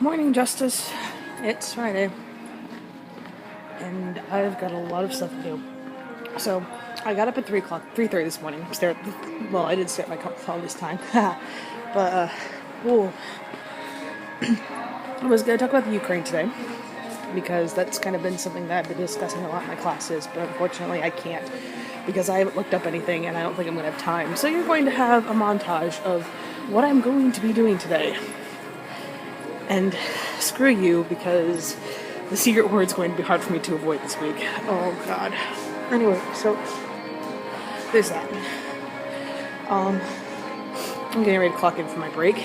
Morning, Justice. It's Friday, and I've got a lot of stuff to do. So, I got up at 3:30 this morning. I did start my call this time. But, I was going to talk about the Ukraine today, because that's kind of been something that I've been discussing a lot in my classes, but unfortunately I can't, because I haven't looked up anything, and I don't think I'm going to have time. So you're going to have a montage of what I'm going to be doing today. And screw you, because the secret word's going to be hard for me to avoid this week. Oh, God. Anyway, so there's that. I'm getting ready to clock in for my break,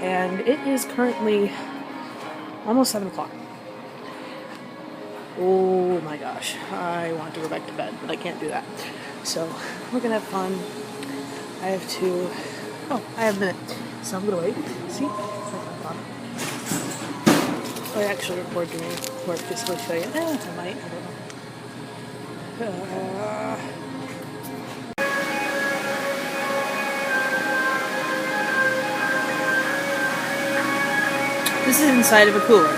and it is currently almost 7 o'clock. Oh my gosh, I want to go back to bed, but I can't do that. So we're gonna have fun. I have a minute, so I'm gonna wait. See? I actually record doing work just to show you. I might. I don't know. This is inside of a cooler.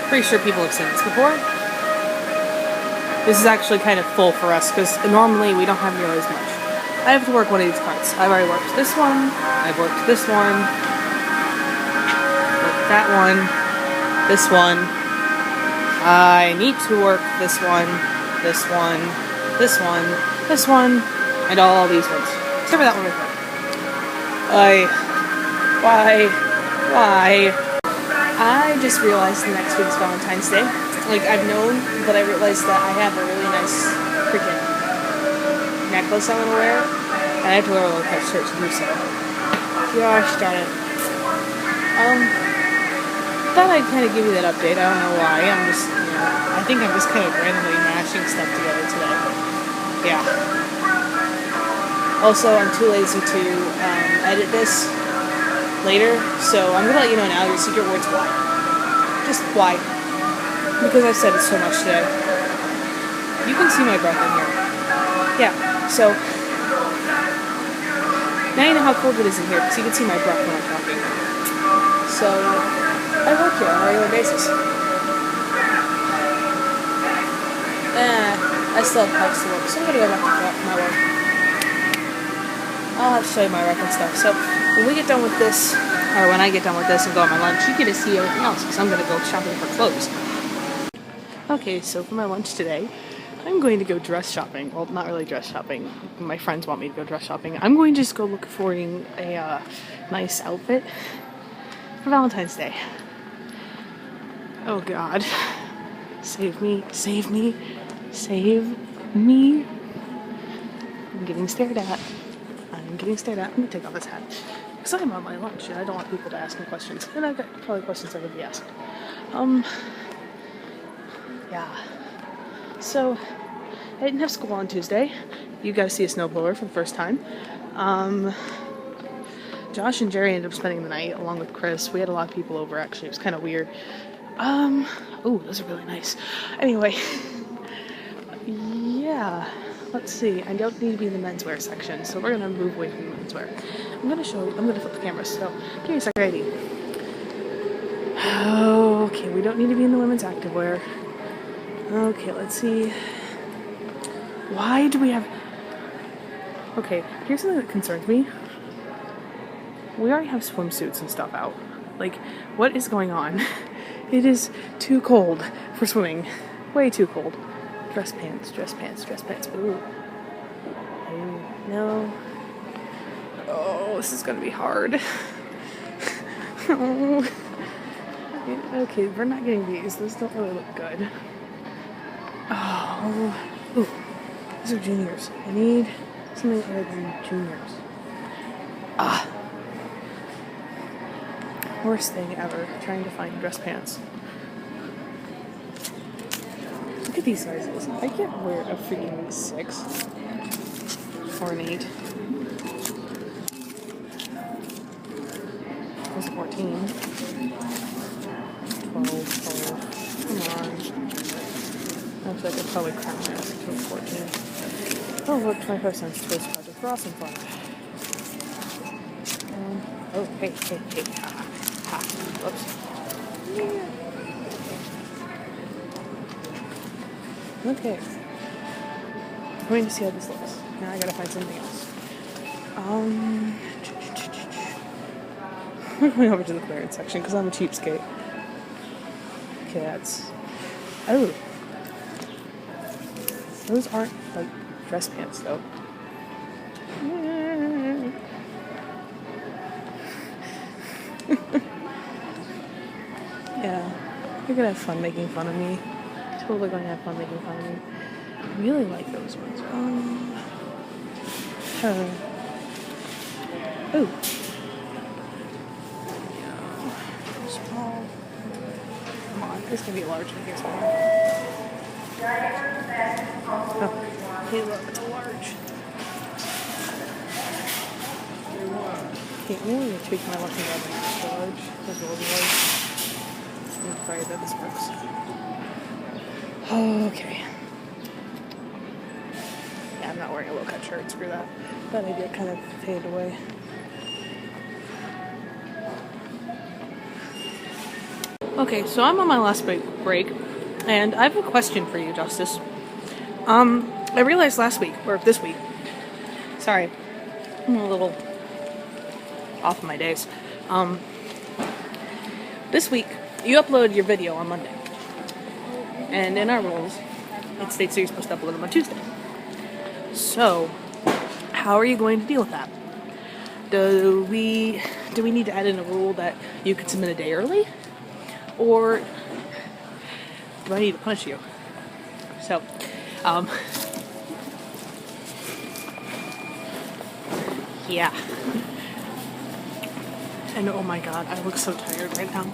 Pretty sure people have seen this before. This is actually kind of full for us because normally we don't have nearly as much. I have to work one of these carts. I've already worked this one. I've worked this one. Worked that one. This one. I need to work this one, this one, this one, this one, and all these ones. Except for that one right there. Why? I just realized the next week's Valentine's Day. Like, I've known, but I realized that I have a really nice freaking necklace I want to wear, and I have to wear a low-cut shirt to do so. Gosh darn it. Thought I'd kind of give you that update. I don't know why. I think I'm just kind of randomly mashing stuff together today. Yeah. Also, I'm too lazy to edit this later, so I'm gonna let you know now. Your secret word's why. Just why. Because I've said it so much today. You can see my breath in here. Yeah. So now you know how cold it is in here, because you can see my breath when I'm talking. So I work here on a regular basis. I still have parts to work, so I'm gonna go back to my work. I'll have to show you my rec and stuff. So when we get done with this, or when I get done with this and go on my lunch, you get to see everything else, because I'm gonna go shopping for clothes. Okay, so for my lunch today, I'm going to go dress shopping. Well, not really dress shopping. My friends want me to go dress shopping. I'm going to just go look for a nice outfit for Valentine's Day. Oh God. Save me, save me, save me. I'm getting stared at. I'm gonna take off this hat, because I'm on my lunch and I don't want people to ask me questions. And I've got probably questions that would be asked. Yeah. So, I didn't have school on Tuesday. You got to see a snowblower for the first time. Josh and Jerry ended up spending the night along with Chris. We had a lot of people over, actually. It was kind of weird. Oh, those are really nice. Anyway, yeah. Let's see. I don't need to be in the menswear section, so we're gonna move away from the menswear. I'm gonna flip the camera, so give me a second. Ready. Okay, we don't need to be in the women's activewear. Okay, let's see. Why do we have... Okay, here's something that concerns me. We already have swimsuits and stuff out. Like, what is going on? It is too cold for swimming. Way too cold. Dress pants. Ooh. No. Oh, this is gonna be hard. Oh. Okay, we're not getting these. Those don't really look good. Oh. Ooh. These are juniors. I need something other than juniors. Worst thing ever, trying to find dress pants. Look at these sizes. I can't wear a freaking 6 or an 8. There's a 14. 12. Come on. Actually, I could probably crack my ass to a 14. Oh, look, 25 cents Toast Project. We're awesome fun. Oh, hey. Ha. Whoops. Okay. I'm waiting to see how this looks. Now I gotta find something else. We're going over to the clearance section because I'm a cheapskate. Okay, that's... Oh. Those aren't, like, dress pants, though. Yeah. You're gonna have fun making fun of me. Totally gonna have fun making fun of me. I really like those ones. Oh. Small. Come on, this can be large in here somewhere. Oh, hey, look, it's a large. Okay, I'm going to tweak my lucky grab and extra large, as well as large. I'm afraid that this works. Okay. Yeah, I'm not wearing a low-cut shirt, screw that. That idea kind of faded away. Okay, so I'm on my last break, and I have a question for you, Justice. I realized last week, or this week, sorry, I'm a little off of my days. This week, you upload your video on Monday. And in our rules, it states that you're supposed to upload them on Tuesday. So, how are you going to deal with that? Do we need to add in a rule that you can submit a day early? Or do I need to punish you? So, yeah. And oh my god, I look so tired right now.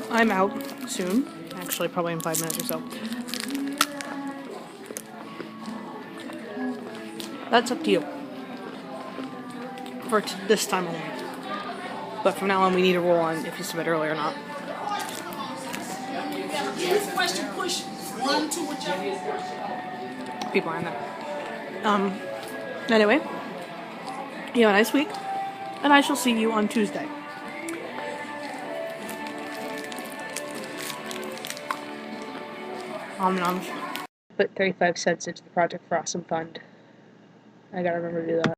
I'm out soon. Actually, probably in 5 minutes or so. That's up to you. For this time only. But from now on, we need a rule on if you submit early or not. Question push 1, 2, whichever. People are in there. Anyway, you have a nice week, and I shall see you on Tuesday. Put 35 cents into the Project for Awesome Fund. I gotta remember to do that.